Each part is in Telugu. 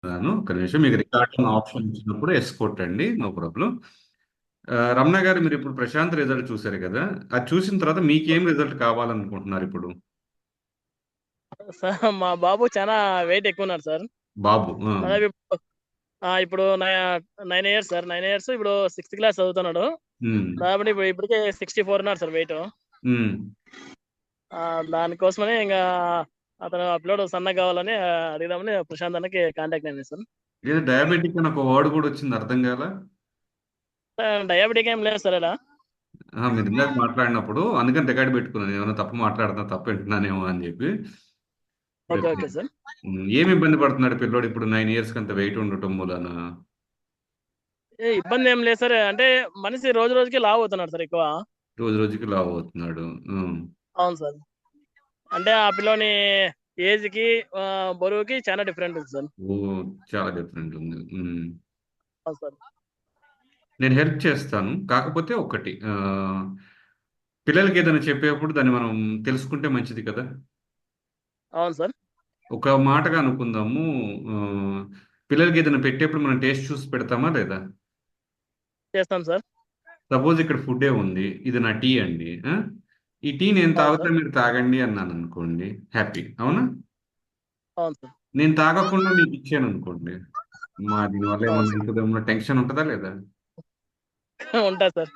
ఒక్క నిమిషం మీకు రికార్డింగ్ ఆప్షన్ ఇచ్చినప్పుడు ఎస్ కొట్టండి. No problem. రమణ గారు, మీరు ఇప్పుడు ప్రశాంత్ రిజల్ట్ చూశారు కదా! అది చూసిన తర్వాత మీకేం రిజల్ట్ కావాలనుకుంటున్నారు ఇప్పుడు? సార్ మా బాబు చాలా వెయిట్ ఎక్కువ ఉన్నారు సార్. బాబు. దాదాపు ఇప్పుడు 9 ఇయర్స్ సార్. 9 ఇయర్స్ ఇప్పుడు 6th క్లాస్ చదువుతున్నాడు. హ్మ్. దాదాపు ఇప్పటికే 64 ఉన్నాడు సార్ వెయిట్. హ్మ్. దానికోసమని ఇంకా అతను అప్లోడ్ సన్నగా కావాలని అడిగిదామని ప్రశాంత్ అన్నకి కాంటాక్ట్ అయింది సార్. ఏదో డయాబెటిక్ అని ఒక వర్డ్ కూడా వచ్చింది, అర్థం కాలా? డయాబెటిక్ ఏం లేదు సార్ ఇలా. మీరు ఇందాక మాట్లాడినప్పుడు అందుకని రికార్డ్ పెట్టుకున్నాను, ఏమైనా తప్పు మాట్లాడుతున్నా, తప్పు వింటున్నానేమో అని చెప్పి ఓకే పెట్టాను. Okay sir. ఏమి ఇబ్బంది పడుతున్నాడు పిల్లోడు ఇప్పుడు 9 ఇయర్స్ అంత వెయిట్ ఉండటం మూలన? ఇబ్బంది ఏం లేదు సార్. అంటే మనిషి రోజు రోజుకి లావు అవుతున్నాడు సార్ ఎక్కువ. రోజు రోజుకి లావు అవుతున్నాడు. అవును సార్. అంటే ఆ పిల్లోని ఏజ్కి బరువుకి చాలా డిఫరెంట్ ఉంది సార్. ఓ, చాలా డిఫరెంట్ ఉంది. అవును సార్. నేను హెల్ప్ చేస్తాను. కాకపోతే ఒకటి, పిల్లలకి ఏదైనా చెప్పేప్పుడు దాన్ని మనం తెలుసుకుంటే మంచిది కదా! అవును సార్. ఒక మాటగా అనుకుందాము. ఆ, పిల్లలకి ఏదైనా పెట్టేప్పుడు మనం టేస్ట్ చూసి పెడతామా లేదా? చేస్తాం సార్. సపోజ్ ఇక్కడ ఫుడ్డే ఉంది, ఇది నా టీ అండి. ఈ టీ నేను అవును తాగుతా, సార్. మీరు తాగండి అన్నాను అనుకోండి, హ్యాపీ అవునా? అవును సార్. నేను తాగకుండా మీకు ఇచ్చాను అనుకోండి, దీనివల్ల అవును ఏమన్నా సార్. ఉంటుందేమో టెన్షన్ ఉంటుందా లేదా? ఉంటా సార్.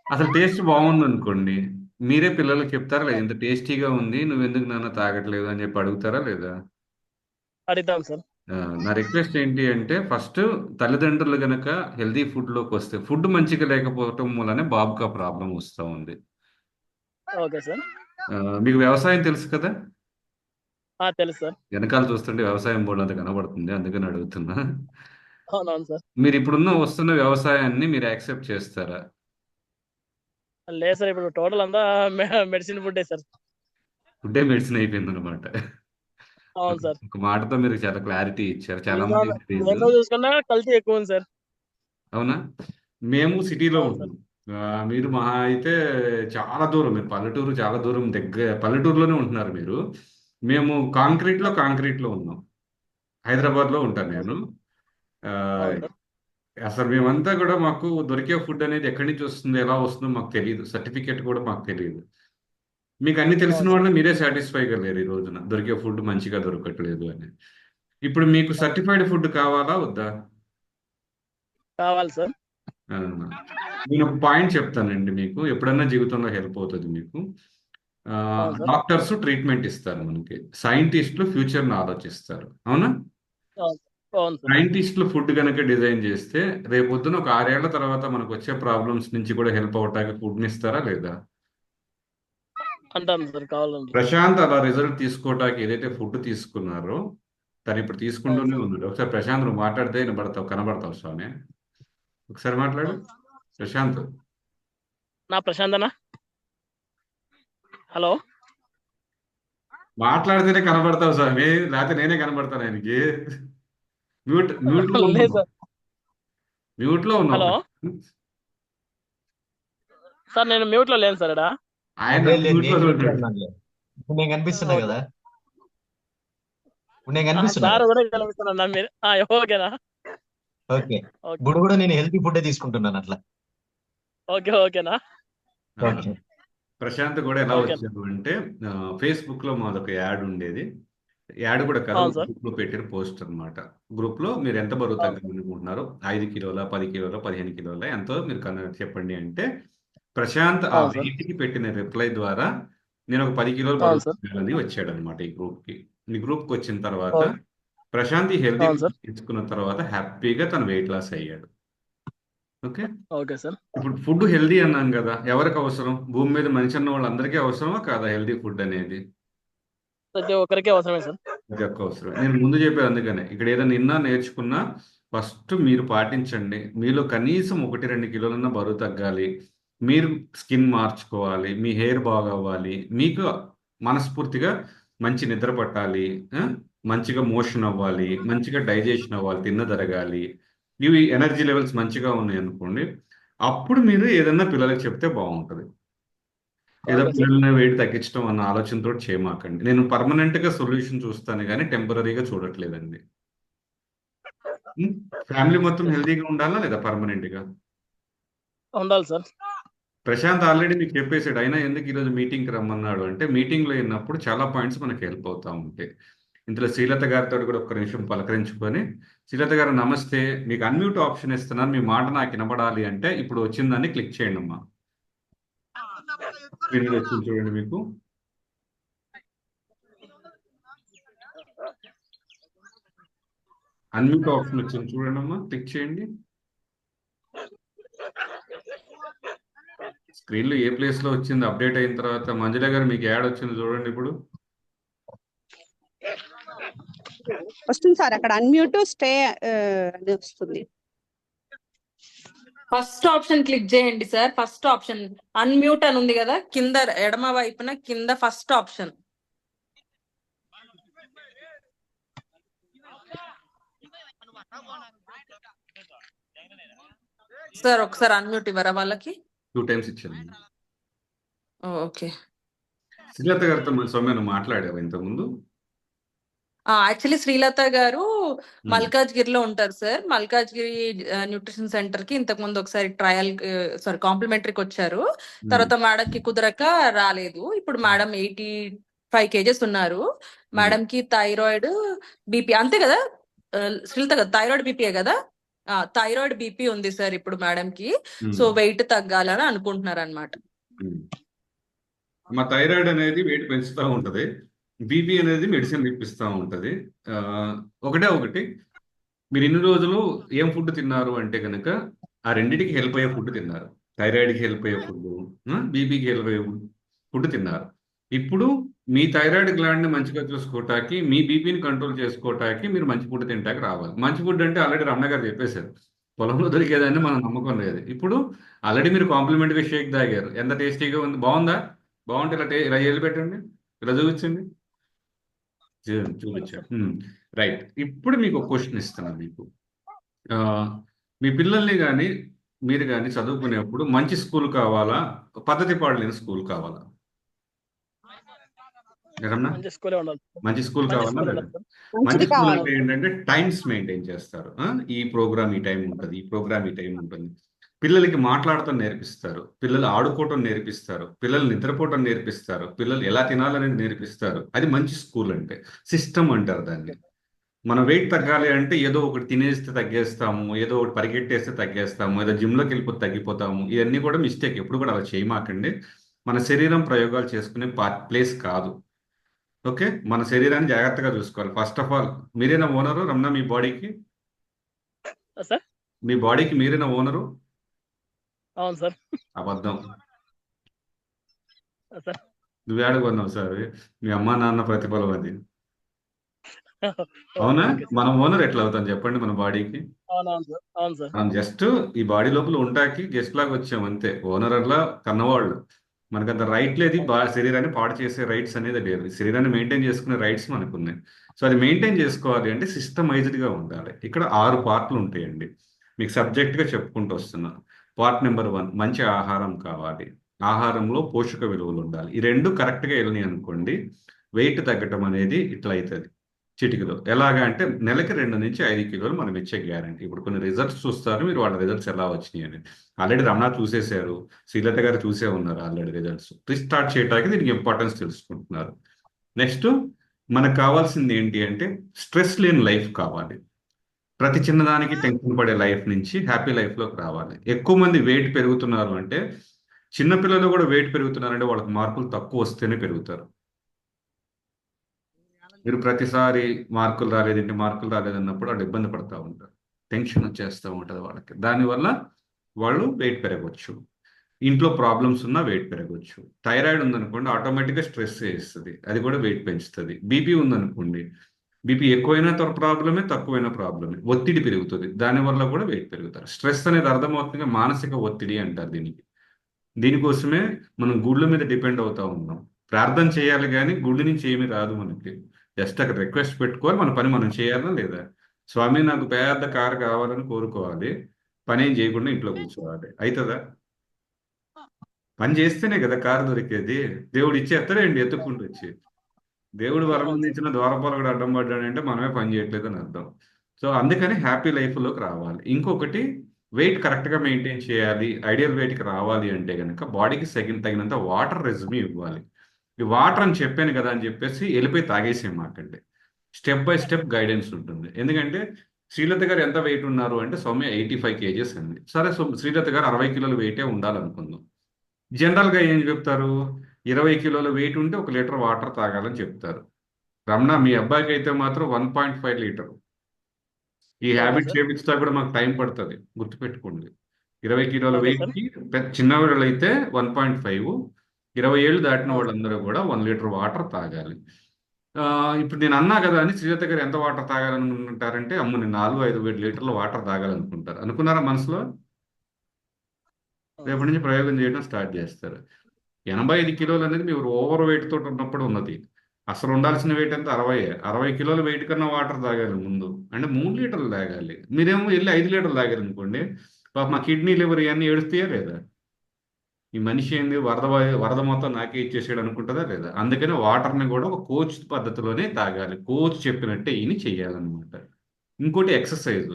అసలు టేస్ట్ బాగుంది అనుకోండి, మీరే పిల్లలకి చెప్తారా లేదా, ఇంత టేస్టీగా ఉంది నువ్వెందుకు నాన్న తాగట్లేదు అని చెప్పి అడుగుతారా లేదా? అడుగుతాం సార్. నా రిక్వెస్ట్ ఏంటి అంటే, ఫస్ట్ తల్లిదండ్రులు గనక హెల్దీ ఫుడ్లోకి వస్తే, ఫుడ్ మంచిగా లేకపోవటం మూలనే బాబుకి ఆ ప్రాబ్లం వస్తూ ఉంది. Okay sir. ఆ, మీకు వ్యవసాయం తెలుసు కదా! తెలుసు సార్. వెనకాల చూస్తుంటే వ్యవసాయం బోర్డు అంత కనబడుతుంది, అందుకని అడుగుతున్నా. అవునవును సార్. మీరు ఇప్పుడున్న వస్తున్న వ్యవసాయాన్ని మీరు యాక్సెప్ట్ చేస్తారా? లేదు సార్, ఇప్పుడు టోటల్ అంతా మెడిసిన్ ఫుడ్డే సార్. ఫుడ్డే మెడిసిన్ అయిపోయింది అనమాట. ఒక అవును సార్. ఒక మాటతో మీరు చాలా క్లారిటీ ఇచ్చారు, చాలా దేంట్లో మందికి తెలియదు. దేంట్లో చూసుకున్నా కల్తీ ఎక్కువ ఉంది సార్. అవునా? మేము సిటీలో అవును సార్. ఉంటాం. మీరు మహా అయితే చాలా దూరం, మీరు పల్లెటూరు చాలా దూరం, దగ్గర పల్లెటూరులోనే ఉంటున్నారు మీరు. మేము కాంక్రీట్లో ఉన్నాం. హైదరాబాద్లో ఉంటాను అవును నేను. సార్. ఆ, అవును సార్. అసలు మేమంతా కూడా, మాకు దొరికే ఫుడ్ అనేది ఎక్కడి నుంచి వస్తుందో, ఎలా వస్తుందో మాకు తెలియదు. సర్టిఫికేట్ కూడా మాకు తెలియదు. మీకు అన్ని తెలిసిన అవును సార్. వాళ్ళ మీరే సాటిస్ఫైగా లేరు ఈ రోజున, దొరికే ఫుడ్ మంచిగా దొరకట్లేదు అని. ఇప్పుడు మీకు అవును సార్. సర్టిఫైడ్ ఫుడ్ కావాలా వద్దా? కావాలి సార్. ఆ, నేను ఒక పాయింట్ చెప్తానండి మీకు, ఎప్పుడన్నా జీవితంలో హెల్ప్ అవుతుంది మీకు. అవును సార్. డాక్టర్స్ ట్రీట్మెంట్ ఇస్తారు మనకి, సైంటిస్టులు ఫ్యూచర్ని ఆలోచిస్తారు, అవునా? అవును. అవును సార్. సైంటిస్టులు ఫుడ్ కనుక డిజైన్ చేస్తే, రేపొద్దున ఒక 6 ఏళ్ల తర్వాత మనకు వచ్చే ప్రాబ్లమ్స్ నుంచి కూడా హెల్ప్ అవటానికి ఫుడ్ని ఇస్తారా లేదా? అంటాను సార్, కావాలండి. ప్రశాంత్ అలా రిజల్ట్ తీసుకోవటానికి ఏదైతే ఫుడ్ తీసుకున్నారో, తను ఇప్పుడు అవును తీసుకుంటూనే సార్. ఉన్నాడు. ఒకసారి ప్రశాంత్, నువ్వు మాట్లాడితే వినబడతావు, కనబడతావు స్వామి. ఒకసారి మాట్లాడు అవును. ప్రశాంత్. నా ప్రశాంతన. హలో. మాట్లాడితేనే కనబడతావు స్వామి, లేకపోతే నేనే కనబడతాను ఆయనకి. మ్యూట్ లో లేదు ఉన్నావు. సార్. మ్యూట్ లో ఉన్నావు హలో. ప్రశాంత్. సార్ నేను మ్యూట్ లో లేను సార్ ఇక్కడ. ఆయన లేదు లేదు, మ్యూట్ లో నేను మ్యూట్ లో ఉన్నాడు. ఉన్నానులే. ఇప్పుడు నేను కనిపిస్తున్నా ఓకే. కదా. ఇప్పుడు నేను కనిపిస్తున్నా సార్ కదా. కూడా కలుగుతున్నా మీరు. ఓకేనా. ఓకే. ఓకే. ఇప్పుడు కూడా నేను హెల్తీ ఫుడ్ తీసుకుంటున్నాను అట్లా. ఓకే ఓకేనా. ఆ, ఓకే. ప్రశాంత్ కూడా ఎలా ఓకేనా. వచ్చాడు అంటే, ఫేస్బుక్ లో మాదొక యాడ్ ఉండేది. యాడ్ కూడా కాదు, అవును సార్. గ్రూప్ లో పెట్టిన పోస్ట్ అన్నమాట. గ్రూప్ లో మీరు ఎంత బరువు అవును సార్. తగ్గాలనుకుంటున్నారు, 5 కిలోల, 10 కిలోల, 15 కిలోల, ఎంతో మీరు చెప్పండి అంటే, ప్రశాంత్ ఆ అవును సార్. వెయిట్ కి పెట్టిన రిప్లై ద్వారా నేను ఒక 10 కిలోలు అవును బరువు సార్. తగ్గాలని వచ్చాడు అనమాట ఈ గ్రూప్ కి. ఈ గ్రూప్ కి వచ్చిన తర్వాత ఓకే. ప్రశాంత్ ఈ హెల్దీ అవును ఫుడ్ సార్. తీసుకున్న తర్వాత హ్యాపీగా తన వెయిట్ లాస్ అయ్యాడు. ఓకే. Okay sir. ఇప్పుడు ఫుడ్ హెల్దీ అన్నాను కదా, ఎవరికి అవసరం? భూమి మీద మనిషి అన్న వాళ్ళందరికీ అవసరమా కాదా హెల్దీ ఫుడ్ అనేది? ప్రతి ఒక్కరికి అవసరమే సార్. అది ఒక్క అవసరం. నేను ముందు చెప్పాను అందుకనే, ఇక్కడ ఏదైనా నిన్నా నేర్చుకున్నా ఫస్ట్ మీరు పాటించండి. మీలో కనీసం 1-2 కిలోలన్నా బరువు తగ్గాలి. మీరు స్కిన్ మార్చుకోవాలి, మీ హెయిర్ బాగా అవ్వాలి, మీకు మనస్ఫూర్తిగా మంచి నిద్ర పట్టాలి, ఆ? మంచిగా మోషన్ అవ్వాలి, మంచిగా డైజెషన్ అవ్వాలి, తిన్నదరగాలి, ఇవి ఎనర్జీ లెవెల్స్ మంచిగా ఉన్నాయి అనుకోండి, అప్పుడు మీరు ఏదన్నా పిల్లలకి చెప్తే బాగుంటుంది. ఏదో ఓకే సార్. పిల్లల్ని వెయిట్ తగ్గించడం అన్న ఆలోచనతో చేయమాకండి. నేను పర్మనెంట్ గా సొల్యూషన్ చూస్తాను కానీ టెంపరీగా చూడట్లేదండి. ఫ్యామిలీ మొత్తం హెల్తీగా ఉండాలా లేదా పర్మనెంట్గా? ఉండాలి సార్. ప్రశాంత్ ఆల్రెడీ మీకు చెప్పేసాడు, అయినా ఎందుకు ఈరోజు మీటింగ్కి రమ్మన్నాడు అంటే, మీటింగ్లో అయినప్పుడు చాలా పాయింట్స్ మనకి హెల్ప్ అవుతా ఉంటాయి. ఇందులో శ్రీలత గారితో కూడా ఒక్క నిమిషం పలకరించుకొని, శ్రీలత గారు నమస్తే, మీకు అన్మ్యూట్ ఆప్షన్ ఇస్తున్నాను, మీ మాట నాకు వినబడాలి అంటే ఇప్పుడు వచ్చిందని క్లిక్ చేయండి అమ్మా. స్క్రీన్ మీద వచ్చింది చూడండి మీకు. అన్మ్యూట్ ఆప్షన్ వచ్చింది చూడండి అమ్మా, క్లిక్ చేయండి. స్క్రీన్లో ఏ ప్లేస్లో వచ్చింది అప్డేట్ అయిన తర్వాత? మంజుల గారు మీకు యాడ్ వచ్చింది చూడండి ఇప్పుడు. వస్తుంది సార్, అక్కడ అన్మ్యూట్ స్టే అని వస్తుంది. ఫస్ట్ ఆప్షన్ క్లిక్ చేయండి సార్. ఫస్ట్ ఆప్షన్ అన్మ్యూట్ అని ఉంది కదా, కింద ఎడమ వైపున కింద ఫస్ట్ ఆప్షన్. సార్ ఒకసారి అన్మ్యూట్ ఇవ్వరా వాళ్ళకి? 2 times ఇచ్చాను. ఓకే. శ్రీలత గారితో మన సౌమ్య మాట్లాడావు ఇంతకుముందు? యాక్చువల్లీ శ్రీలత గారు మల్కాజ్గిరిలో ఉంటారు సార్. మల్కాజ్గిరి న్యూట్రిషన్ సెంటర్ కి ఇంతకు ముందు ఒకసారి ట్రయల్ కాంప్లిమెంటరీకి వచ్చారు. తర్వాత మేడం కి కుదరక రాలేదు. ఇప్పుడు మేడం 85 kgs ఉన్నారు. మేడం కి థైరాయిడ్, బీపీ అంతే కదా శ్రీలత గారు? థైరాయిడ్ బీపీయే కదా? థైరాయిడ్ బీపీ ఉంది సార్ ఇప్పుడు మేడం కి. సో వెయిట్ తగ్గాలని అనుకుంటున్నారు అనమాట. మా థైరాయిడ్ అనేది వెయిట్ పెంచుతూ ఉంటది, బీపీ అనేది మెడిసిన్ ఇప్పిస్తూ ఉంటుంది. ఒకటి మీరు ఇన్ని రోజులు ఏం ఫుడ్ తిన్నారు అంటే కనుక ఆ రెండింటికి హెల్ప్ అయ్యే ఫుడ్ తిన్నారు. థైరాయిడ్కి హెల్ప్ అయ్యే ఫుడ్, బీపీకి హెల్ప్ అయ్యే ఫుడ్ తిన్నారు. ఇప్పుడు మీ థైరాయిడ్ గ్లాండ్ని మంచిగా చూసుకోవటానికి, మీ బీపీని కంట్రోల్ చేసుకోవటానికి మీరు మంచి ఫుడ్ తింటానికి రావాలి. మంచి ఫుడ్ అంటే ఆల్రెడీ రమణ గారు చెప్పేశారు, పొలంలో దొరికేదాన్ని మనం నమ్మకం లేదు. ఇప్పుడు ఆల్రెడీ మీరు కాంప్లిమెంటరీ షేక్ తాగారు, ఎంత టేస్టీగా ఉంది, బాగుందా? బాగుంటే ఇలా ఏళ్ళు పెట్టండి, ఇలా చూపించండి, చూపించారు. రైట్. ఇప్పుడు మీకు ఒక క్వశ్చన్ ఇస్తున్నాను. మీకు మీ పిల్లల్ని కానీ మీరు కానీ చదువుకునేప్పుడు మంచి స్కూల్ కావాలా, పద్ధతి పాడలేని స్కూల్ కావాలా? మంచి స్కూల్ కావాలా లేదా? మంచి స్కూల్ అంటే ఏంటంటే టైమ్స్ మెయింటైన్ చేస్తారు. ఈ ప్రోగ్రామ్ ఈ టైం ఉంటుంది, ఈ ప్రోగ్రామ్ ఈ టైం ఉంటుంది. పిల్లలకి మాట్లాడటం నేర్పిస్తారు, పిల్లలు ఆడుకోవటం నేర్పిస్తారు, పిల్లలు నిద్రపోవటం నేర్పిస్తారు, పిల్లలు ఎలా తినాలనేది నేర్పిస్తారు. అది మంచి స్కూల్ అంటే. సిస్టమ్ అంటారు దాన్ని. మనం వెయిట్ తగ్గాలి అంటే ఏదో ఒకటి తినేస్తే తగ్గేస్తాము, ఏదో ఒకటి పరిగెట్టేస్తే తగ్గేస్తాము, ఏదో జిమ్లోకి వెళ్ళిపోతే తగ్గిపోతాము. ఇవన్నీ కూడా మిస్టేక్. ఎప్పుడు కూడా అలా చేయమాకండి. మన శరీరం ప్రయోగాలు చేసుకునే ప్లేస్ కాదు. ఓకే, మన శరీరాన్ని జాగ్రత్తగా చూసుకోవాలి. ఫస్ట్ ఆఫ్ ఆల్ మీరేనా ఓనరు రమణ? మీ బాడీకి మీరేనా ఓనరు? అవును సార్. అబద్ధం. నువ్వు ఏడగొన్నావు సార్? మీ అమ్మా నాన్న ప్రతిఫలం అది. అవునా? మనం ఓనర్ ఎట్లా అవుతాం చెప్పండి మన బాడీకి? మనం జస్ట్ ఈ బాడీ లోపల ఉంటాకి గెస్ట్ లాగా వచ్చాం అంతే. ఓనర్ అట్లా కన్నవాళ్ళు. మనకంత రైట్ లేదు, శరీరాన్ని పాడు చేసే రైట్స్ అనేది లేదు. శరీరాన్ని మెయింటైన్ చేసుకునే రైట్స్ మనకు ఉన్నాయి. సో అది మెయింటైన్ చేసుకోవాలి అంటే సిస్టమైజ్డ్గా ఉండాలి. ఇక్కడ 6 పార్ట్లు ఉంటాయండి. మీకు సబ్జెక్ట్గా చెప్పుకుంటూ వస్తున్నా. పార్ట్ నెంబర్ 1, మంచి ఆహారం కావాలి. ఆహారంలో పోషక విలువలు ఉండాలి. ఈ 2 కరెక్ట్గా వెళ్ళినాయి అనుకోండి, వెయిట్ తగ్గటం అనేది ఇట్లా అవుతుంది చిటికలో. ఎలాగా అంటే నెలకి 2 నుంచి 5 కిలోలు మనం ఇచ్చే గ్యారంటీ. ఇప్పుడు కొన్ని రిజల్ట్స్ చూస్తారు మీరు, వాళ్ళ రిజల్ట్స్ ఎలా వచ్చినాయి అనేది. ఆల్రెడీ రమణ చూసేశారు, శ్రీలత గారు చూసే ఉన్నారు ఆల్రెడీ రిజల్ట్స్. రీస్టార్ట్ చేయడానికి దీనికి ఇంపార్టెన్స్ తెలుసుకుంటున్నారు. నెక్స్ట్ మనకు కావాల్సింది ఏంటి అంటే స్ట్రెస్ లేని లైఫ్ కావాలి. ప్రతి చిన్నదానికి టెన్షన్ పడే లైఫ్ నుంచి హ్యాపీ లైఫ్లోకి రావాలి. ఎక్కువ మంది వెయిట్ పెరుగుతున్నారు అంటే, చిన్నపిల్లలు కూడా వెయిట్ పెరుగుతున్నారంటే వాళ్ళకి మార్కులు తక్కువ వస్తేనే పెరుగుతారు. మీరు ప్రతిసారి మార్కులు రాలేదన్నప్పుడు వాళ్ళు ఇబ్బంది పడుతూ ఉంటారు, టెన్షన్ వచ్చేస్తూ ఉంటుంది వాళ్ళకి. దానివల్ల వాళ్ళు వెయిట్ పెరగవచ్చు. ఇంట్లో ప్రాబ్లమ్స్ ఉన్నా వెయిట్ పెరగవచ్చు. థైరాయిడ్ ఉందనుకోండి, ఆటోమేటిక్గా స్ట్రెస్ చేస్తుంది, అది కూడా వెయిట్ పెంచుతుంది. బీపీ ఉందనుకోండి, బీపీ ఎక్కువైనా ప్రాబ్లమే, తక్కువైనా ప్రాబ్లమే, ఒత్తిడి పెరుగుతుంది, దానివల్ల కూడా వెయిట్ పెరుగుతారు. స్ట్రెస్ అనేది అర్థమవుతుంది, మానసిక ఒత్తిడి అంటారు దీనికి. దీనికోసమే మనం గుళ్ళ మీద డిపెండ్ అవుతూ ఉన్నాం. ప్రార్థన చేయాలి కానీ గుడి నుంచి ఏమీ రాదు మనకి. జస్ట్ అక్కడ రిక్వెస్ట్ పెట్టుకోవాలి, మన పని మనం చేయాలా లేదా. స్వామి నాకు పెద్ద కారు కావాలని కోరుకోవాలి, పని ఏం చేయకుండా ఇంట్లో కూర్చోవాలి. అవుతుందా? పని చేస్తేనే కదా కారు దొరికేది. దేవుడు ఇచ్చేస్తాడండి ఎత్తుక్కుంటూ వచ్చి. దేవుడు వరం అందించిన ద్వారపాలకుడు అడ్డం పడ్డాడంటే మనమే పని చేయట్లేదు అని అర్థం. సో అందుకని హ్యాపీ లైఫ్లోకి రావాలి. ఇంకొకటి వెయిట్ కరెక్ట్గా మెయింటైన్ చేయాలి, ఐడియల్ వెయిట్కి రావాలి అంటే కనుక బాడీకి తగినంత వాటర్ రెజ్యూమ్ ఇవ్వాలి. ఈ వాటర్ అని చెప్పాను కదా అని చెప్పేసి వెళ్ళిపోయి తాగేసేయమాకండి. స్టెప్ బై స్టెప్ గైడెన్స్ ఉంటుంది. ఎందుకంటే శ్రీలత గారు ఎంత వెయిట్ ఉన్నారు అంటే సౌమ్య 85 kgs అండి. సరే, శ్రీలత గారు 60 కిలోల వెయిటే ఉండాలనుకుందాం. జనరల్గా ఏం చెప్తారు, 20 కిలోల వెయిట్ ఉంటే 1 లీటర్ వాటర్ తాగాలని చెప్తారు. రమణ, మీ అబ్బాయికి అయితే మాత్రం 1.5 లీటర్. ఈ అవునా హ్యాబిట్ సార్? చేపిస్తా కూడా మాకు టైం పడుతుంది, గుర్తుపెట్టుకోండి. 20 కిలోల అవునా సార్? వెయిట్కి చిన్న వాళ్ళు అయితే 1.5, 20 ఏళ్ళు దాటిన అవును సార్. వాళ్ళందరూ కూడా 1 లీటర్ వాటర్ తాగాలి. ఇప్పుడు నేను అన్నా కదా అని శ్రీలత గారు ఎంత వాటర్ తాగాలనుకుంటారంటే, అమ్మ నేను 4-5 లీటర్ల వాటర్ తాగాలనుకుంటారు. అనుకున్నారా మనసులో? అవును రేపటి సార్. నుంచి ప్రయోగం చేయడం స్టార్ట్ చేస్తారు. 85 కిలోలు అనేది మీరు ఓవర్ వెయిట్ తోటి ఉన్నప్పుడు ఉన్నది. అసలు ఉండాల్సిన వెయిట్ అంతా 60. 60 కిలోల వెయిట్ కన్నా వాటర్ తాగాలి ముందు. అంటే 3 లీటర్లు తాగాలి. మీరేమో వెళ్ళి 5 లీటర్లు తాగారు అనుకోండి, పాప మా కిడ్నీ లివర్ ఇవన్నీ ఏడుస్తాయా లేదా? ఈ మనిషి ఏంది వరద మొత్తం నాకే ఇచ్చేసాడు అనుకుంటుందా లేదా? అందుకని వాటర్ని కూడా ఒక కోచ్ పద్ధతిలోనే తాగాలి. కోచ్ చెప్పినట్టే ఇని చెయ్యాలన్నమాట. ఇంకోటి ఎక్సర్సైజ్,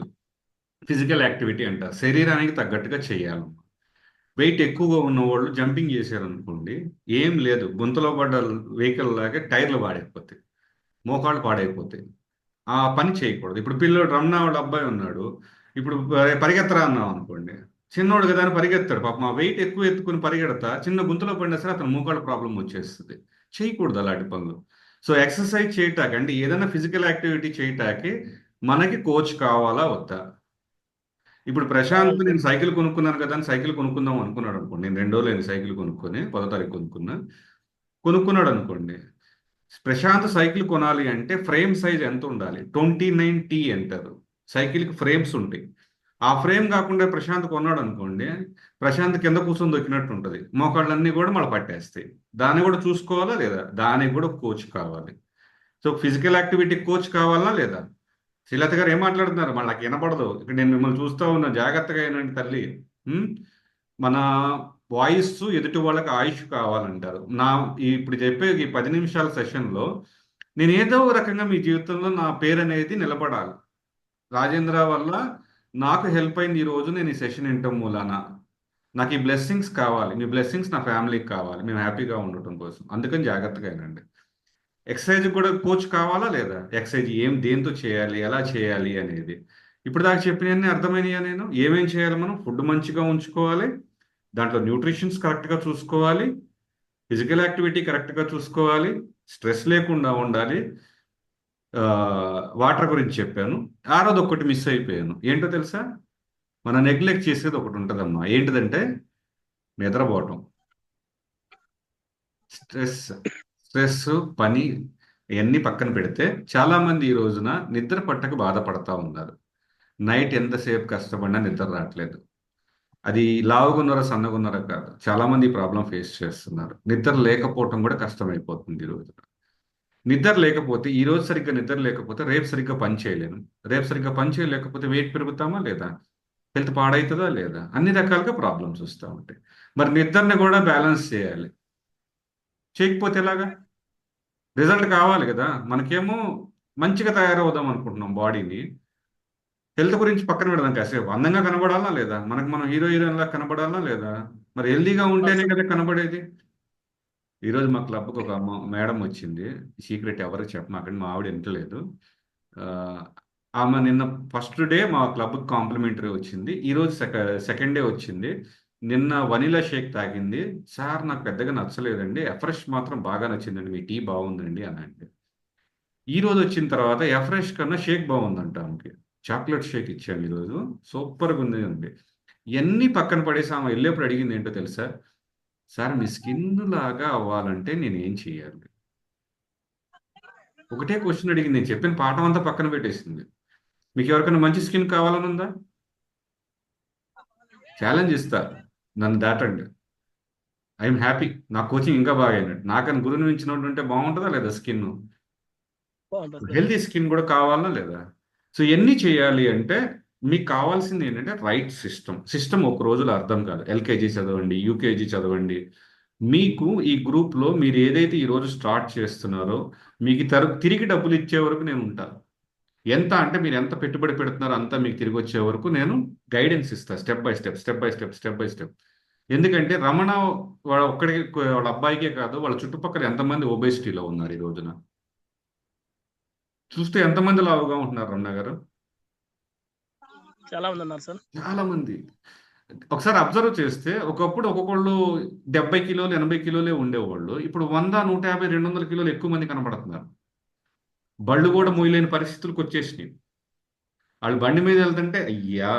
ఫిజికల్ యాక్టివిటీ అంటారు. శరీరానికి తగ్గట్టుగా చేయాలి. వెయిట్ ఎక్కువగా ఉన్న వాళ్ళు జంపింగ్ చేశారనుకోండి, ఏం లేదు, గుంతలో పడ్డ వెహికల్ లాగా టైర్లు పాడైపోతాయి, మోకాళ్ళు పాడైపోతాయి. ఆ పని చేయకూడదు. ఇప్పుడు పిల్లోడు రమణ వాళ్ళ అబ్బాయి ఉన్నాడు, ఇప్పుడు పరిగెత్తరా అన్నాం అనుకోండి, చిన్నోడు కదా అని పరిగెత్తాడు. పాప మా వెయిట్ ఎక్కువ ఎత్తుకుని పరిగెడతా చిన్న గుంతలో పడినా సరే అతను మోకాళ్ళ ప్రాబ్లం వచ్చేస్తుంది. చేయకూడదు అలాంటి పనులు. సో ఎక్సర్సైజ్ చేయటానికి అంటే ఏదైనా ఫిజికల్ యాక్టివిటీ చేయటానికి మనకి కోచ్ కావాలా వద్దా? ఇప్పుడు ప్రశాంత్ కావాలి సార్. నేను సైకిల్ కొనుక్కున్నాను కదా అని సైకిల్ కొనుక్కుందాం అనుకున్నాడు అనుకోండి, నేను 2 రోజులు అయింది సైకిల్ కొనుక్కొని, 10వ తారీఖు కొనుక్కున్నాడు అనుకోండి. ప్రశాంత్ సైకిల్ కొనాలి అంటే ఫ్రేమ్ సైజ్ ఎంత ఉండాలి? 29T అంటారు. సైకిల్కి ఫ్రేమ్స్ ఉంటాయి. ఆ ఫ్రేమ్ కాకుండా ప్రశాంత్ కొన్నాడు అనుకోండి, ప్రశాంత్ కింద కూర్చొని దొక్కినట్టు ఉంటుంది, మోకాళ్ళన్నీ కూడా మళ్ళీ పట్టేస్తాయి. దాన్ని కూడా చూసుకోవాలా లేదా? దానికి కూడా కోచ్ కావాలి. సో ఫిజికల్ యాక్టివిటీ కోచ్ కావాలా లేదా? శ్రీలత గారు ఏం మాట్లాడుతున్నారు? మళ్ళీ నాకు వినపడదు. ఇక్కడ నేను మిమ్మల్ని చూస్తూ ఉన్నా, జాగ్రత్తగా అయినండి తల్లి. ఉమ్, మన వాయిస్ ఎదుటి వాళ్ళకి ఆయుష్ కావాలంటారు. ఇప్పుడు చెప్పే ఈ 10 నిమిషాల సెషన్లో నేను ఏదో ఒక రకంగా మీ జీవితంలో నా పేరు అనేది నిలబడాలి. రాజేంద్ర వల్ల నాకు హెల్ప్ అయింది ఈ రోజు నేను ఈ సెషన్ వినటం మూలాన. నాకు ఈ బ్లెస్సింగ్స్ కావాలి, మీ బ్లెస్సింగ్స్ నా ఫ్యామిలీకి కావాలి, మేము హ్యాపీగా ఉండటం కోసం. అందుకని జాగ్రత్తగా అయినండి. ఎక్సర్సైజ్ కూడా కోచ్ కావాలా లేదా? ఎక్సర్సైజ్ దేంతో చేయాలి, ఎలా చేయాలి అనేది ఇప్పుడు దాకా చెప్పినవన్నీ అర్థమైనయా? నేను ఏమేం చేయాలి? మనం ఫుడ్ మంచిగా ఉంచుకోవాలి, దాంట్లో న్యూట్రిషన్స్ కరెక్ట్గా చూసుకోవాలి, ఫిజికల్ యాక్టివిటీ కరెక్ట్గా చూసుకోవాలి, స్ట్రెస్ లేకుండా ఉండాలి. వాటర్ గురించి చెప్పాను. ఆరోది ఒక్కటి మిస్ అయిపోయాను. ఏంటో తెలుసా? మనం నెగ్లెక్ట్ చేసేది ఒకటి ఉంటుందమ్మా. ఏంటిదంటే నిద్రపోవటం. స్ట్రెస్ స్ట్రెస్ పని ఇవన్నీ పక్కన పెడితే చాలా మంది ఈ రోజున నిద్ర పట్టక బాధపడతా ఉన్నారు. నైట్ ఎంతసేపు కష్టపడినా నిద్ర రావట్లేదు. అది లావుగున్నారా సన్నగున్నారా కాదు, చాలా మంది ఈ ప్రాబ్లం ఫేస్ చేస్తున్నారు. నిద్ర లేకపోవటం కూడా కష్టమైపోతుంది ఈ రోజున. నిద్ర లేకపోతే ఈ రోజు సరిగ్గా నిద్ర లేకపోతే రేపు సరిగ్గా పని చేయలేను, రేపు సరిగ్గా పని చేయలేకపోతే వెయిట్ పెరుగుతామా లేదా, హెల్త్ పాడవుతుందా లేదా, అన్ని రకాలుగా ప్రాబ్లమ్స్ వస్తూ ఉంటాయి. మరి నిద్రని కూడా బ్యాలెన్స్ చేయాలి. చేయకపోతే ఎలాగా? రిజల్ట్ కావాలి కదా. మనకేమో మంచిగా తయారవుదాం అనుకుంటున్నాం బాడీని, హెల్త్ గురించి పక్కన పెడదాం. కాసేపు అందంగా కనబడాలా లేదా, మనకు మనం హీరోయిన్ లా కనబడాలా లేదా? మరి హెల్దీగా అవును ఉంటేనే సార్. కదా కనబడేది. ఈరోజు మా క్లబ్కి ఒక మేడం వచ్చింది. సీక్రెట్ ఎవరికి చెప్పమాకండి, మా ఆవిడ వింటలేదు. ఆ, ఆమె నిన్న ఫస్ట్ డే మా క్లబ్కి కాంప్లిమెంటరీ వచ్చింది. ఈరోజు సెకండ్ డే వచ్చింది. నిన్న వనీలా షేక్ తాగింది. సార్ నాకు పెద్దగా నచ్చలేదండి, ఎఫ్రెష్ మాత్రం బాగా నచ్చిందండి, మీ టీ బాగుందండి అని అంటే. ఈ రోజు వచ్చిన తర్వాత ఎఫ్రెష్ కన్నా షేక్ బాగుందంట ఆమెకి. చాక్లెట్ షేక్ ఇచ్చాను ఈరోజు, సూపర్గా ఉంది అండి. ఇవన్నీ పక్కన పడేసి ఆమె వెళ్ళేప్పుడు అడిగింది ఏంటో తెలుసా? సార్ మీ స్కిన్ లాగా అవ్వాలంటే నేను ఏం చేయాలి? ఒకటే క్వశ్చన్ అడిగింది. నేను చెప్పిన పాఠం అంతా పక్కన పెట్టేసింది. మీకు ఎవరికైనా మంచి స్కిన్ కావాలని ఉందా? ఛాలెంజ్ ఇస్తా, నన్ను దాటండి. I'm happy. నా కోచింగ్ ఇంకా బాగా అయినట్టు. నాకని గురువుని మించినట్టు ఉంటే బాగుంటుందా లేదా స్కిన్? బాగుంటుంది సార్. హెల్తీ స్కిన్ కూడా కావాలా లేదా? సో ఎన్ని చేయాలి అంటే మీకు కావాల్సింది ఏంటంటే రైట్ సిస్టమ్ ఒక రోజులో అర్థం కాదు. ఎల్కేజీ చదవండి, యూకేజీ చదవండి. మీకు ఈ గ్రూప్లో మీరు ఏదైతే ఈరోజు స్టార్ట్ చేస్తున్నారో మీకు తిరిగి డబ్బులు ఇచ్చే వరకు నేను ఉంటాను. ఎంత అంటే మీరు ఎంత పెట్టుబడి పెడుతున్నారో అంతా మీకు తిరిగి వచ్చే వరకు నేను గైడెన్స్ ఇస్తాను, step by step, step by step, step by step. ఎందుకంటే రమణ వాళ్ళ ఒక్కడికి, వాళ్ళ అబ్బాయికే కాదు, వాళ్ళ చుట్టుపక్కల ఎంతమంది ఒబేసిటీలో ఉన్నారు ఈ రోజున. చూస్తే ఎంతమంది లావుగా ఉంటున్నారు రమణ గారు? చాలా మంది ఉన్నారు సార్. చాలా మంది. ఒకసారి అబ్జర్వ్ చేస్తే ఒకప్పుడు ఒక్కొక్కళ్ళు 70 కిలోలు 80 కిలోలే ఉండేవాళ్ళు, ఇప్పుడు 100, 150, 200 కిలోలు ఎక్కువ మంది కనబడుతున్నారు. బళ్ళు కూడా మోయలేని పరిస్థితులకు వచ్చేసినాయి. వాళ్ళు బండి మీద వెళ్తుంటే అయ్యా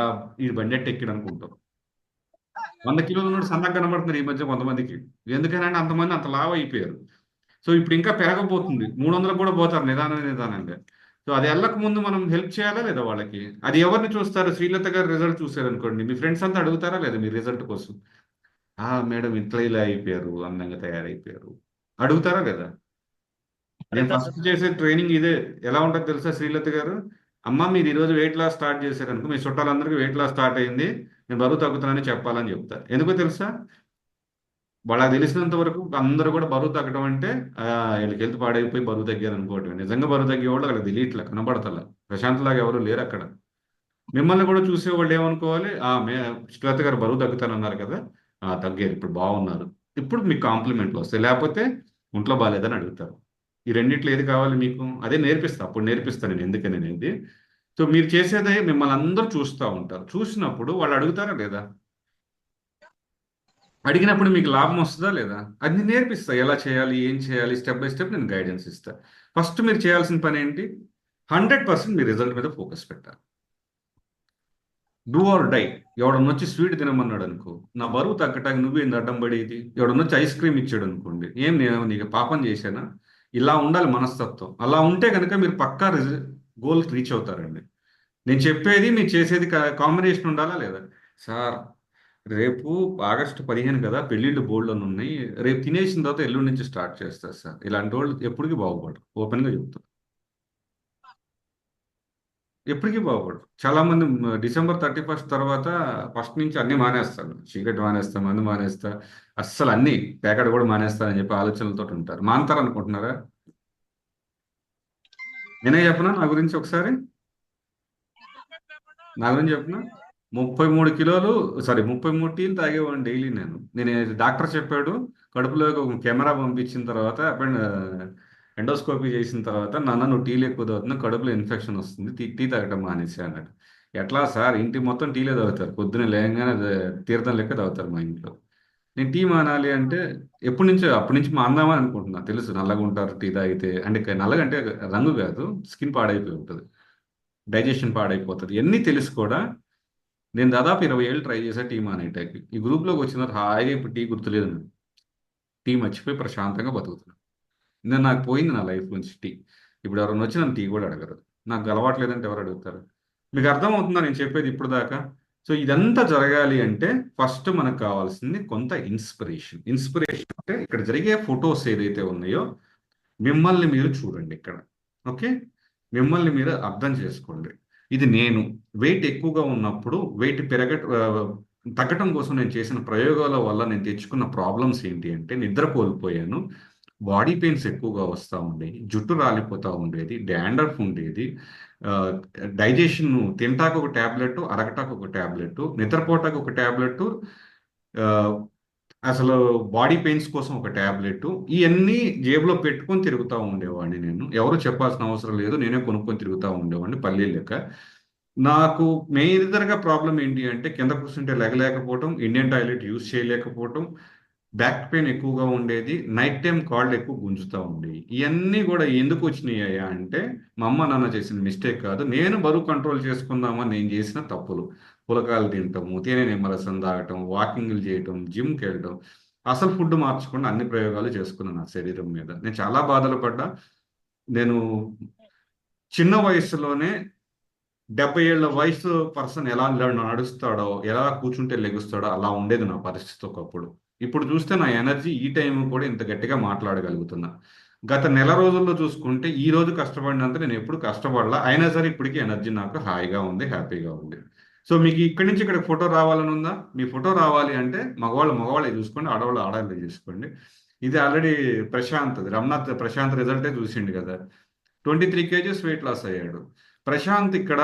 ఈ బండి ఎట్టు ఎక్కిడు అనుకుంటాం. 100 కిలోల నుండి సన్నగా కనబడుతున్నారు ఈ మధ్య కొంతమందికి. ఎందుకనంటే అంతమంది అంత లావు అయిపోయారు. సో ఇప్పుడు ఇంకా పెరగబోతుంది, 300 కూడా పోతారు నిదానంగా. సో అది వెళ్ళక ముందు మనం హెల్ప్ చేయాలా లేదా వాళ్ళకి? అది ఎవరిని చూస్తారు? శ్రీలత గారు రిజల్ట్ చూసారు అనుకోండి, మీ ఫ్రెండ్స్ అంతా అడుగుతారా లేదా మీ రిజల్ట్ కోసం? మేడం ఇట్లా ఇలా అయిపోయారు, అందంగా తయారైపోయారు, అడుగుతారా లేదా? నేను అడుగుతారు ఫస్ట్ సార్. చేసే ట్రైనింగ్ ఇదే. ఎలా ఉంటుంది తెలుసా శ్రీలత గారు? అమ్మ మీరు ఈరోజు వెయిట్ లాస్ స్టార్ట్ చేశారనుకో, మీ చుట్టాలందరికీ వెయిట్ లాస్ స్టార్ట్ అయింది, నేను బరువు తగ్గుతున్నానని చెప్పాలని చెప్తా. ఎందుకో తెలుసా? వాళ్ళకి తెలిసినంత వరకు అందరూ కూడా బరువు తగ్గడం అంటే వీళ్ళకి హెల్త్ పాడైపోయి బరువు తగ్గారు అనుకోవటం. నిజంగా బరువు తగ్గే వాళ్ళు వాళ్ళకి తెలియట్లే, కనబడతల. ప్రశాంత్ లాగా ఎవరు లేరు అక్కడ. మిమ్మల్ని కూడా చూసేవాళ్ళు ఏమనుకోవాలి, శ్రీలత గారు బరువు తగ్గుతానన్నారు కదా, తగ్గారు, ఇప్పుడు బాగున్నారు, ఇప్పుడు మీకు కాంప్లిమెంట్లు వస్తాయి. లేకపోతే ఒంట్లో బాగాలేదని అడుగుతారు. ఈ రెండిట్లో ఏది కావాలి మీకు? అదే నేర్పిస్తా, అప్పుడు నేర్పిస్తాను నేను ఎందుకని అనేది. సో మీరు చేసేదే మిమ్మల్ని అందరూ చూస్తూ ఉంటారు. చూసినప్పుడు వాళ్ళు అడుగుతారా లేదా? అడిగినప్పుడు మీకు లాభం వస్తుందా లేదా? అది నేను నేర్పిస్తా, ఎలా చేయాలి, ఏం చేయాలి, స్టెప్ బై స్టెప్ నేను గైడెన్స్ ఇస్తా. ఫస్ట్ మీరు చేయాల్సిన పని ఏంటి? 100% మీ రిజల్ట్ మీద ఫోకస్ పెట్టాలి. Do or die. ఎవడన్నా వచ్చి స్వీట్ తినమన్నాడు అనుకో, నా బరువు తగ్గటానికి నువ్వేంది అడ్డం పడేది? ఎవడన్నా వచ్చి ఐస్ క్రీమ్ ఇచ్చాడు అనుకోండి, ఏం నేను నీకు పాపం చేశానా? ఇలా ఉండాలి మనస్తత్వం. అలా ఉంటే కనుక మీరు పక్కా గోల్ రీచ్ అవుతారండి. నేను చెప్పేది మీరు చేసేది కాంబినేషన్ ఉండాలా లేదా? సార్ రేపు ఆగస్టు 15 కదా, పెళ్ళిళ్ళు బోల్డ్ అని ఉన్నాయి, రేపు తినేసిన తర్వాత ఎల్లుండి నుంచి స్టార్ట్ చేస్తారు సార్. ఇలాంటి వాళ్ళు ఎప్పటికీ బాగుపడరు. ఓపెన్గా చెప్తారు, ఎప్పటికీ బాగుపడరు. చాలా మంది డిసెంబర్ 31 తర్వాత ఫస్ట్ నుంచి అన్ని మానేస్తారు. చీకటి మానేస్తా, మందు మానేస్తా, అస్సలు అన్ని ప్యాకెట్ కూడా మానేస్తా అని చెప్పి ఆలోచనలతో ఉంటారు. మానతారు అనుకుంటున్నారా? నేనే చెప్పనా నా గురించి ఒకసారి? నా గురించి చెప్పిన 33 కిలోలు, సారీ 33 టీలు తాగేవాడిని డైలీ. నేను డాక్టర్ చెప్పాడు, కడుపులోకి ఒక కెమెరా పంపించిన తర్వాత, ఎండోస్కోపీ చేసిన తర్వాత, నాన్న నువ్వు టీలు ఎక్కువ తాగుతున్నావు, కడుపులో ఇన్ఫెక్షన్ వస్తుంది, టీ తాగటం మానేసి అన్నాడు. ఎట్లా సార్, ఇంటి మొత్తం టీలే తాగుతారు, పొద్దున్న లేయంగానే తీర్థం లెక్క తాగుతారు మా ఇంట్లో. నేను టీ మానాలి అంటే అప్పటి నుంచి మాందామని అనుకుంటున్నా. తెలుసు నల్లగా ఉంటారు టీ తాగితే, అంటే నల్లగా అంటే రంగు కాదు, స్కిన్ పాడైపోయి ఉంటుంది, డైజెషన్ పాడైపోతుంది, ఇవన్నీ తెలుసు కూడా. నేను దాదాపు 20 ఏళ్ళు ట్రై చేశా టీ మానేయటానికి. ఈ గ్రూప్లోకి వచ్చిన తర్వాత హాయిగా ఇప్పుడు టీ గుర్తులేదు నాకు. టీ మర్చిపోయి ప్రశాంతంగా బతుకుతున్నాను. నాకు పోయింది నా లైఫ్ నుంచి టీ. ఇప్పుడు ఎవరైనా వచ్చి నన్ను టీ కూడా అడగరు. నాకు అలవాట్లేదంటే ఎవరు అడుగుతారు? మీకు అర్థమవుతుందా నేను చెప్పేది ఇప్పుడు దాకా? సో ఇదంతా జరగాలి అంటే ఫస్ట్ మనకు కావాల్సింది కొంత ఇన్స్పిరేషన్. ఇన్స్పిరేషన్ అంటే ఇక్కడ జరిగే ఫొటోస్ ఏదైతే ఉన్నాయో మిమ్మల్ని మీరు చూడండి ఇక్కడ. ఓకే, మిమ్మల్ని మీరు అర్థం చేసుకోండి. ఇది నేను వెయిట్ ఎక్కువగా ఉన్నప్పుడు వెయిట్ తగ్గటం కోసం నేను చేసిన ప్రయోగాల వల్ల నేను తెచ్చుకున్న ప్రాబ్లమ్స్ ఏంటి అంటే, నిద్ర కోల్పోయాను, బాడీ పెయిన్స్ ఎక్కువగా వస్తూ ఉండేది, జుట్టు రాలిపోతూ ఉండేది, డాండ్రఫ్ ఉండేది, డైజెషన్, తింటాకు ఒక ట్యాబ్లెట్, అరగటాకు ఒక ట్యాబ్లెట్, నిద్రపోటాకు ఒక ట్యాబ్లెట్, అసలు బాడీ పెయిన్స్ కోసం ఒక ట్యాబ్లెట్, ఇవన్నీ జేబులో పెట్టుకొని తిరుగుతూ ఉండేవాడిని. నేను ఎవరు చెప్పాల్సిన అవసరం లేదు, నేనే కొనుక్కొని తిరుగుతూ ఉండేవాడిని పల్లె లెక్క. నాకు మేజర్గా ప్రాబ్లం ఏంటి అంటే, కింద కూర్చుంటే లెగలేకపోవటం, ఇండియన్ టాయిలెట్ యూజ్ చేయలేకపోవటం, బ్యాక్ పెయిన్ ఎక్కువగా ఉండేది, నైట్ టైం కాళ్ళు ఎక్కువ గుంజుతూ ఉండేవి. ఇవన్నీ కూడా ఎందుకు వచ్చినాయా అంటే, మా అమ్మ నాన్న చేసిన మిస్టేక్ కాదు, నేను బరువు కంట్రోల్ చేసుకుందామని నేను చేసిన తప్పులు. పులకాలు తినటము, తేనె నిమ్మరసం తాగటం, వాకింగ్లు చేయటం, జిమ్కి వెళ్ళటం, అసలు ఫుడ్ మార్చకుండా అన్ని ప్రయోగాలు చేసుకున్నాను నా శరీరం మీద. నేను చాలా బాధలు పడ్డా. నేను చిన్న వయసులోనే 70 ఏళ్ల వయసు పర్సన్ ఎలా నడుస్తాడో, ఎలా కూర్చుంటే లెగుస్తాడో అలా ఉండేది నా పరిస్థితి ఒకప్పుడు. ఇప్పుడు చూస్తే నా ఎనర్జీ ఈ టైం కూడా ఇంత గట్టిగా మాట్లాడగలుగుతున్నా. గత నెల రోజుల్లో చూసుకుంటే ఈ రోజు కష్టపడినంత నేను ఎప్పుడు కష్టపడలా, అయినా సరే ఇప్పటికీ ఎనర్జీ నాకు హాయిగా ఉంది, హ్యాపీగా ఉంది. సో మీకు ఇక్కడి నుంచి ఇక్కడ ఫోటో రావాలని ఉందా? మీ ఫోటో రావాలి అంటే మగవాళ్ళే చూసుకోండి, ఆడవాళ్ళే చూసుకోండి. ఇది ఆల్రెడీ ప్రశాంత్, రమనాథ్ ప్రశాంత్ రిజల్టే చూసిండు కదా, 23 kgs వెయిట్ లాస్ అయ్యాడు. ప్రశాంత్ ఇక్కడ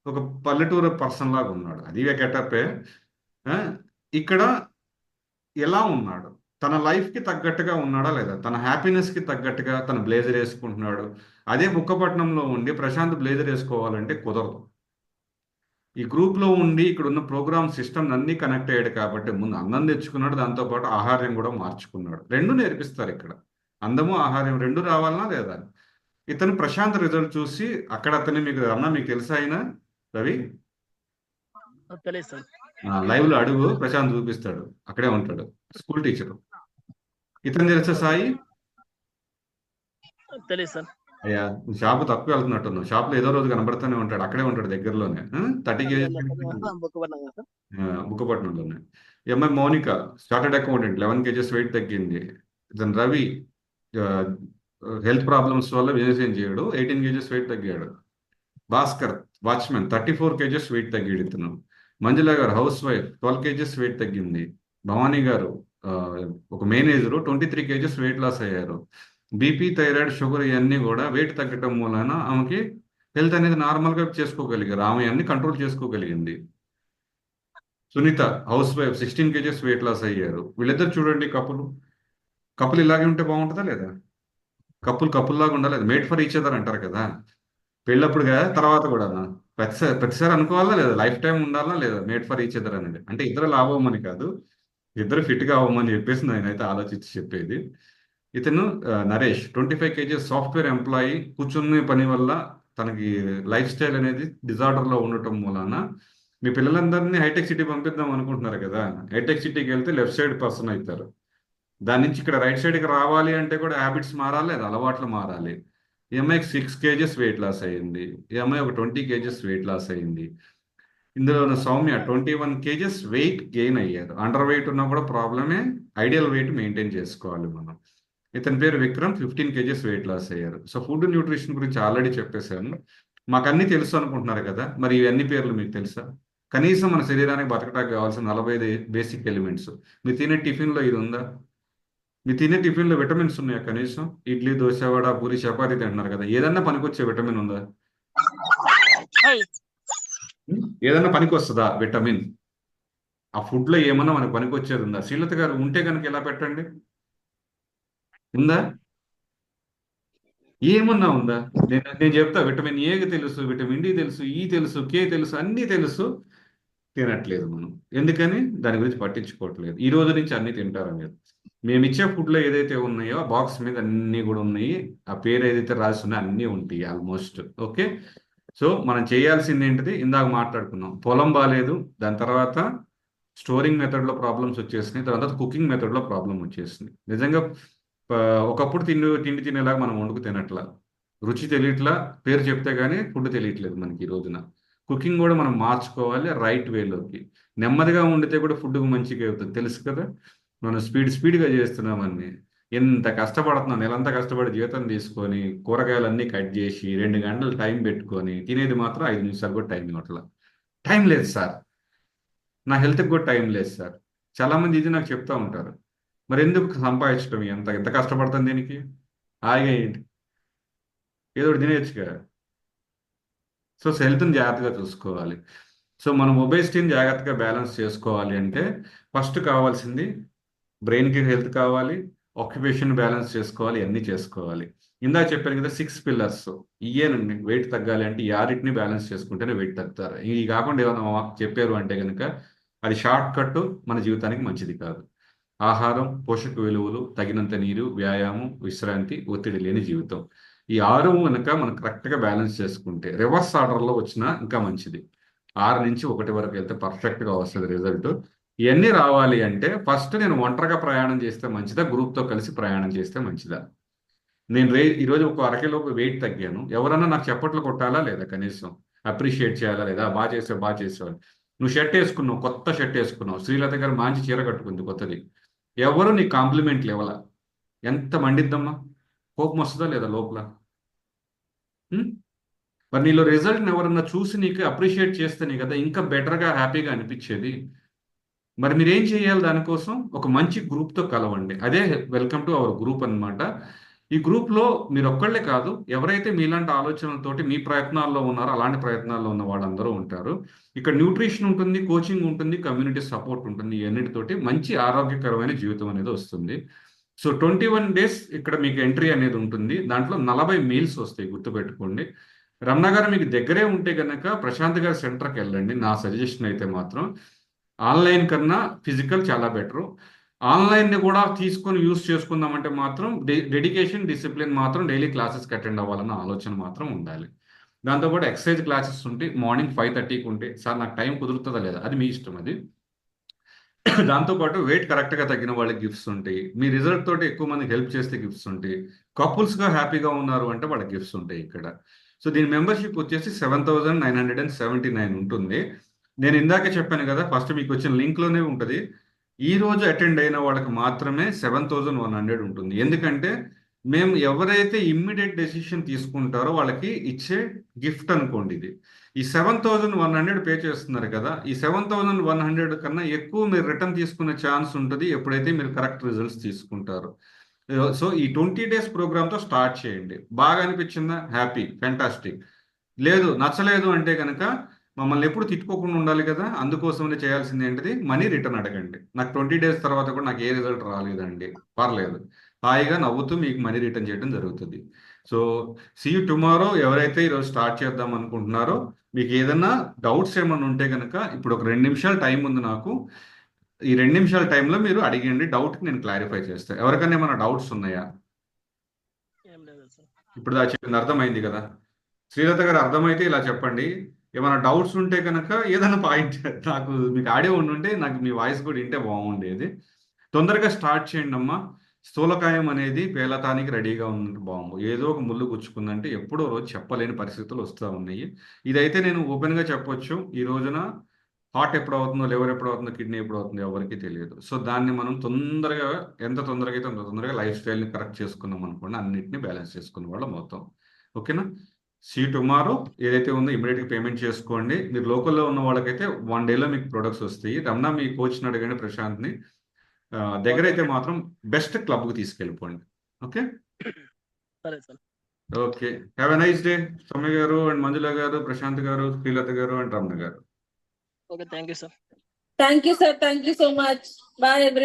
ఒక పల్లెటూరు పర్సన్ లాగా ఉన్నాడు, అది గెటప్పే. ఇక్కడ ఎలా ఉన్నాడు, తన లైఫ్కి తగ్గట్టుగా ఉన్నాడా లేదా, తన హ్యాపీనెస్కి తగ్గట్టుగా తన బ్లేజర్ వేసుకుంటున్నాడు. అదే బుక్కపట్నంలో ఉండి ప్రశాంత్ బ్లేజర్ వేసుకోవాలంటే కుదరదు. ఈ గ్రూప్లో ఉండి ఇక్కడ ఉన్న ప్రోగ్రామ్ సిస్టమ్ అన్నీ కనెక్ట్ అయ్యాడు కాబట్టి ముందు అన్నం తెచ్చుకున్నాడు, దాంతోపాటు ఆహార్యం కూడా మార్చుకున్నాడు. రెండు నేర్పిస్తారు ఇక్కడ, అందము ఆహార్యం రెండు రావాలనా లేదా. ఇతను ప్రశాంత్ రిజల్ట్ చూసి అక్కడ అతన్ని మీకు అన్న మీకు తెలుసా ఆయన రవి తెలియదు సార్. లైవ్ లో అడుగు, ప్రశాంత్ చూపిస్తాడు, అక్కడే ఉంటాడు, స్కూల్ టీచర్. ఇతను తెలుసా సాయి? తెలియదు సార్. అయ్యా నువ్వు షాప్ తక్కువ వెళ్తున్నట్టున్నావు, షాప్ లో ఏదో రోజు కనబడుతూనే ఉంటాడు, అక్కడే ఉంటాడు దగ్గరలోనే. 30 కేజీస్ బుక్కపట్నం సార్. బుక్కపట్నంలోనే. ఈ అమ్మాయి Mounika started accountant, 11 KGs weight తగ్గింది. ఇతను రవి హెల్త్ ప్రాబ్లమ్స్ వల్ల బిజినెస్ ఏం చేయడు, 18 కేజెస్ వెయిట్ తగ్గాడు. భాస్కర్ వాచ్మెన్ 34 కేజెస్ వెయిట్ తగ్గాడు ఇతను. మంజుల గారు హౌస్ వైఫ్ 12 కేజెస్ వెయిట్ తగ్గింది. భవానీ గారు ఒక మేనేజరు 23 కేజెస్ వెయిట్ లాస్ అయ్యారు. బీపీ థైరాయిడ్ షుగర్ ఇవన్నీ కూడా వెయిట్ తగ్గటం మూలన ఆమెకి హెల్త్ అనేది నార్మల్గా చేసుకోగలిగారు, ఆమె అన్ని కంట్రోల్ చేసుకోగలిగింది. Sunitha housewife 16 KGs weight loss అయ్యారు. వీళ్ళిద్దరు చూడండి కప్పులు ఇలాగే ఉంటే బాగుంటుందా లేదా? కప్పుల్లాగా ఉండాలి, మేడ్ ఫర్ ఈచ్ అదర్ అంటారు కదా, పెళ్ళప్పుడు కదా తర్వాత కూడా ప్రతిసారి అనుకోవాలా లేదా, లైఫ్ టైం ఉండాలా లేదా మేడ్ ఫర్ ఈచ్ అదర్ అనేది. అంటే ఇద్దరు లాభమని కాదు, ఇద్దరు ఫిట్గా అవ్వమని చెప్పేసి నేనైతే ఆలోచించి చెప్పేది. ఇతను నరేష్ 25 కేజెస్ సాఫ్ట్వేర్ ఎంప్లాయీ, కూర్చునే పని వల్ల తనకి లైఫ్ స్టైల్ అనేది డిజార్డర్లో ఉండటం మూలాన మీ పిల్లలందరినీ హైటెక్ సిటీ పంపిద్దాం అనుకుంటున్నారు కదా, హైటెక్ సిటీకి వెళ్తే లెఫ్ట్ సైడ్ పర్సన్ అవుతారు. దాని నుంచి ఇక్కడ రైట్ సైడ్కి రావాలి అంటే కూడా హ్యాబిట్స్ మారాలి, అది అలవాట్లు మారాలి. ఈ అమ్మాయికి 6 కేజెస్ వెయిట్ లాస్ అయ్యింది. ఈ అమ్మాయి ఒక 20 కేజెస్ వెయిట్ లాస్ అయ్యింది. ఇందులో సౌమ్య 21 కేజెస్ వెయిట్ గెయిన్ అయ్యారు. అండర్ వెయిట్ ఉన్నా కూడా ప్రాబ్లమే, ఐడియల్ వెయిట్ మెయింటైన్ చేసుకోవాలి మనం. ఇతని పేరు విక్రమ్ 15 కేజెస్ వెయిట్ లాస్ అయ్యారు. సో ఫుడ్ న్యూట్రిషన్ గురించి ఆల్రెడీ చెప్పేశాను. మాకు అన్నీ తెలుసు అనుకుంటున్నారు కదా, మరి ఇవన్నీ పేర్లు మీకు తెలుసా? కనీసం మన శరీరానికి బతకడానికి కావాల్సిన 45 బేసిక్ ఎలిమెంట్స్. మీరు తినే టిఫిన్లో ఇది ఉందా? మీరు తినే టిఫిన్లో విటమిన్స్ ఉన్నాయా? కనీసం ఇడ్లీ, దోశ, వడ, పూరి, చపాతీ తింటున్నారు కదా, ఏదన్నా పనికొచ్చే విటమిన్ ఉందా? ఏదన్నా పనికి వస్తుందా విటమిన్? ఆ ఫుడ్లో ఏమన్నా మనకు పనికొచ్చేది ఉందా? శ్రీలత గారు ఉంటే కనుక ఎలా పెట్టండి, ఉందా? ఏమన్నా ఉందా? నేను చెప్తా, విటమిన్ ఏ తెలుసు, విటమిన్ డి తెలుసు, ఈ తెలుసు, కే తెలుసు, అన్నీ తెలుసు, తినట్లేదు మనం. ఎందుకని? దాని గురించి పట్టించుకోవట్లేదు. ఈ రోజు నుంచి అన్ని తింటారని చెప్పి మేము ఇచ్చే ఫుడ్లో ఏదైతే ఉన్నాయో ఆ బాక్స్ మీద అన్నీ కూడా ఉన్నాయి, ఆ పేరు ఏదైతే రాసి ఉన్నాయో అన్నీ ఉంటాయి ఆల్మోస్ట్. ఓకే, సో మనం చేయాల్సింది ఏంటిది, ఇందాక మాట్లాడుకున్నాం, పొలం బాగాలేదు, దాని తర్వాత స్టోరింగ్ మెథడ్లో ప్రాబ్లమ్స్ వచ్చేసినాయి, తర్వాత కుకింగ్ మెథడ్లో ప్రాబ్లం వచ్చేసింది. నిజంగా ఒకప్పుడు తిండి తినేలాగా మనం వండుకు తినట్లా, రుచి తెలియట్లా, పేరు చెప్తే కానీ ఫుడ్ తెలియట్లేదు మనకి ఈ రోజున. కుకింగ్ కూడా మనం మార్చుకోవాలి రైట్ వేలోకి. నెమ్మదిగా వండితే కూడా ఫుడ్ మంచిగా అవుతుంది, తెలుసు కదా. మనం స్పీడ్గా చేస్తున్నామని ఎంత కష్టపడుతున్నాం, నెలంతా కష్టపడి జీతం తీసుకొని కూరగాయలన్నీ కట్ చేసి 2 గంటలు టైం పెట్టుకొని తినేది మాత్రం 5 నిమిషాలు కూడా టైం ఇవ్వట్లా. టైం లేదు సార్, నా హెల్త్కి కూడా టైం లేదు సార్. చాలామంది ఇది నాకు చెప్తా ఉంటారు. మరి ఎందుకు సంపాదించడం ఎంత కష్టపడతాను దీనికి? హాయిగా ఏంటి, ఏదో ఒకటి తినేయచ్చుగా. సో హెల్త్ని జాగ్రత్తగా చూసుకోవాలి. సో మనం ఒబేసిటీని జాగ్రత్తగా బ్యాలెన్స్ చేసుకోవాలి అంటే ఫస్ట్ కావాల్సింది బ్రెయిన్కి హెల్త్ కావాలి, ఆక్యుపేషన్ బ్యాలెన్స్ చేసుకోవాలి, అన్నీ చేసుకోవాలి. ఇందాక చెప్పాను కదా 6 పిల్లర్స్, ఇయేనండి వెయిట్ తగ్గాలి అంటే ఈ 6టిని బ్యాలెన్స్ చేసుకుంటేనే వెయిట్ తగ్గుతారు. ఇవి కాకుండా ఏమైనా చెప్పారు అంటే కనుక అది షార్ట్ కట్, మన జీవితానికి మంచిది కాదు. ఆహారం, పోషక విలువలు, తగినంత నీరు, వ్యాయామం, విశ్రాంతి, ఒత్తిడి లేని జీవితం, ఈ 6 కనుక మనం కరెక్ట్గా బ్యాలెన్స్ చేసుకుంటే రివర్స్ ఆర్డర్లో వచ్చినా ఇంకా మంచిది. 6 నుంచి 1 వరకు వెళ్తే పర్ఫెక్ట్గా వస్తుంది రిజల్ట్. ఇవన్నీ రావాలి అంటే ఫస్ట్ నేను ఒంటరిగా ప్రయాణం చేస్తే మంచిదా, గ్రూప్తో కలిసి ప్రయాణం చేస్తే మంచిదా? నేను ఈరోజు ఒక అరకిలోపు వెయిట్ తగ్గాను, ఎవరన్నా నాకు చప్పట్లు కొట్టాలా లేదా, కనీసం అప్రిషియేట్ చేయాలా లేదా, బాగా చేసావు. నువ్వు షర్ట్ వేసుకున్నావు, కొత్త షర్ట్ వేసుకున్నావు, శ్రీలత గారు మంచి చీర కట్టుకుంది కొత్తది, ఎవరు నీకు కాంప్లిమెంట్లు ఇవ్వాల, ఎంత మండిద్దమ్మా, కోపం వస్తుందా లేదా లోపల? మరి నీలో రిజల్ట్ని ఎవరన్నా చూసి నీకు అప్రిషియేట్ చేస్తేనే కదా ఇంకా బెటర్గా హ్యాపీగా అనిపించేది. మరి మీరేం చేయాలి, దానికోసం ఒక మంచి గ్రూప్తో కలవండి. అదే వెల్కమ్ టు అవర్ గ్రూప్ అనమాట. ఈ గ్రూప్లో మీరు ఒక్కళ్ళే కాదు, ఎవరైతే మీలాంటి ఆలోచనలతోటి మీ ప్రయత్నాల్లో ఉన్నారో అలాంటి ప్రయత్నాల్లో ఉన్న వాళ్ళందరూ ఉంటారు. ఇక్కడ న్యూట్రిషన్ ఉంటుంది, కోచింగ్ ఉంటుంది, కమ్యూనిటీ సపోర్ట్ ఉంటుంది. ఇవన్నిటితోటి మంచి ఆరోగ్యకరమైన జీవితం అనేది వస్తుంది. సో 21 డేస్ ఇక్కడ మీకు ఎంట్రీ అనేది ఉంటుంది. దాంట్లో 40 మీల్స్ వస్తాయి, గుర్తుపెట్టుకోండి. రమణ గారు మీకు దగ్గరే ఉంటే కనుక ప్రశాంత్ గారి సెంటర్కి వెళ్ళండి. నా సజెషన్ అయితే మాత్రం ఆన్లైన్ కన్నా ఫిజికల్ చాలా బెటరు. ఆన్లైన్ని కూడా తీసుకొని యూస్ చేసుకుందామంటే మాత్రం డెడికేషన్, డిసిప్లిన్ మాత్రం డైలీ క్లాసెస్కి అటెండ్ అవ్వాలన్న ఆలోచన మాత్రం ఉండాలి. దాంతోపాటు ఎక్సర్సైజ్ క్లాసెస్ ఉంటే మార్నింగ్ 5:30కి ఉంటే, సార్ నాకు టైం కుదురుతుందా లేదా, అది మీ ఇష్టం. అది దాంతోపాటు వెయిట్ కరెక్ట్గా తగ్గిన వాళ్ళకి గిఫ్ట్స్ ఉంటాయి. మీ రిజల్ట్ తోటి ఎక్కువ మందికి హెల్ప్ చేస్తే గిఫ్ట్స్ ఉంటాయి. కపుల్స్గా హ్యాపీగా ఉన్నారు అంటే వాళ్ళకి గిఫ్ట్స్ ఉంటాయి ఇక్కడ. సో దీని మెంబర్షిప్ వచ్చేసి 7,979 ఉంటుంది. నేను ఇందాకే చెప్పాను కదా, ఫస్ట్ మీకు వచ్చిన లింక్లోనే ఉంటుంది. ఈ రోజు అటెండ్ అయిన వాళ్ళకి మాత్రమే 7,100 ఉంటుంది. ఎందుకంటే మేము ఎవరైతే ఇమ్మీడియట్ డెసిషన్ తీసుకుంటారో వాళ్ళకి ఇచ్చే గిఫ్ట్ అనుకోండి ఇది. ఈ 7,100 పే చేస్తున్నారు కదా, ఈ 7,100 కన్నా ఎక్కువ మీరు రిటర్న్ తీసుకునే ఛాన్స్ ఉంటుంది ఎప్పుడైతే మీరు కరెక్ట్ రిజల్ట్స్ తీసుకుంటారో. సో ఈ 20 డేస్ ప్రోగ్రామ్తో స్టార్ట్ చేయండి. బాగా అనిపించిందా? Happy, fantastic. లేదు నచ్చలేదు అంటే కనుక మమ్మల్ని ఎప్పుడు తిట్టుకోకుండా ఉండాలి కదా, అందుకోసమే చేయాల్సింది ఏంటిది, మనీ రిటర్న్ అడగండి. నాకు 20 డేస్ తర్వాత కూడా నాకు ఏ రిజల్ట్ రాలేదండి, పర్లేదు, హాయిగా నవ్వుతూ మీకు మనీ రిటర్న్ చేయడం జరుగుతుంది. So see you tomorrow. ఎవరైతే ఈరోజు స్టార్ట్ చేద్దాం అనుకుంటున్నారో మీకు ఏదైనా డౌట్స్ ఏమైనా ఉంటే కనుక ఇప్పుడు ఒక 2 నిమిషాలు టైం ఉంది నాకు. ఈ 2 నిమిషాల టైంలో మీరు అడిగండి, డౌట్కి నేను క్లారిఫై చేస్తాను. ఎవరికైనా ఏమైనా డౌట్స్ ఉన్నాయా? ఏం లేదు సార్. ఇప్పుడు దా చెప్పింది అర్థమైంది కదా. శ్రీలత గారు అర్థమైతే ఇలా చెప్పండి. ఏమైనా డౌట్స్ ఉంటే కనుక ఏదైనా పాయింట్ నాకు మీకు ఆడియో ఉండుంటే నాకు మీ వాయిస్ కూడా వింటే బాగుండేది. తొందరగా స్టార్ట్ చేయండి అమ్మా. స్థూలకాయం అనేది పేలటానికి రెడీగా ఉన్నట్టు బాంబు. ఏదో ఒక ముళ్ళు గుచ్చుకుందంటే ఎప్పుడో రోజు చెప్పలేని పరిస్థితులు వస్తూ ఉన్నాయి. ఇదైతే నేను ఓపెన్గా చెప్పొచ్చు, ఈ రోజున హార్ట్ ఎప్పుడు అవుతుందో, లివర్ ఎప్పుడు అవుతుందో, కిడ్నీ ఎప్పుడు అవుతుందో ఎవరికి తెలియదు. సో దాన్ని మనం తొందరగా, ఎంత తొందరగా అయితే అంత తొందరగా లైఫ్ స్టైల్ని కరెక్ట్ చేసుకున్నాం అనుకోండి, అన్నింటినీ బ్యాలెన్స్ చేసుకున్న వాళ్ళం మొత్తం. ఓకేనా? See tomorrow. ఏదైతే ఉందో ఇమీడియట్గా పేమెంట్ చేసుకోండి. మీరు లోకల్లో ఉన్న వాళ్ళకైతే 1 డేలో మీకు ప్రొడక్ట్స్ వస్తాయి. రమణ మీ కోచ్ని అడగండి, ప్రశాంత్ని. దగ్గర అయితే మాత్రం బెస్ట్ క్లబ్కి తీసుకెళ్ళిపోండి. ఓకే, సరే sir. Okay. Have a nice day. Soumya గారు అండ్ మంజుల గారు, ప్రశాంత్ గారు, శ్రీలత గారు and Ramana garu. Okay, thank you sir. Thank you sir, thank you so much. Bye every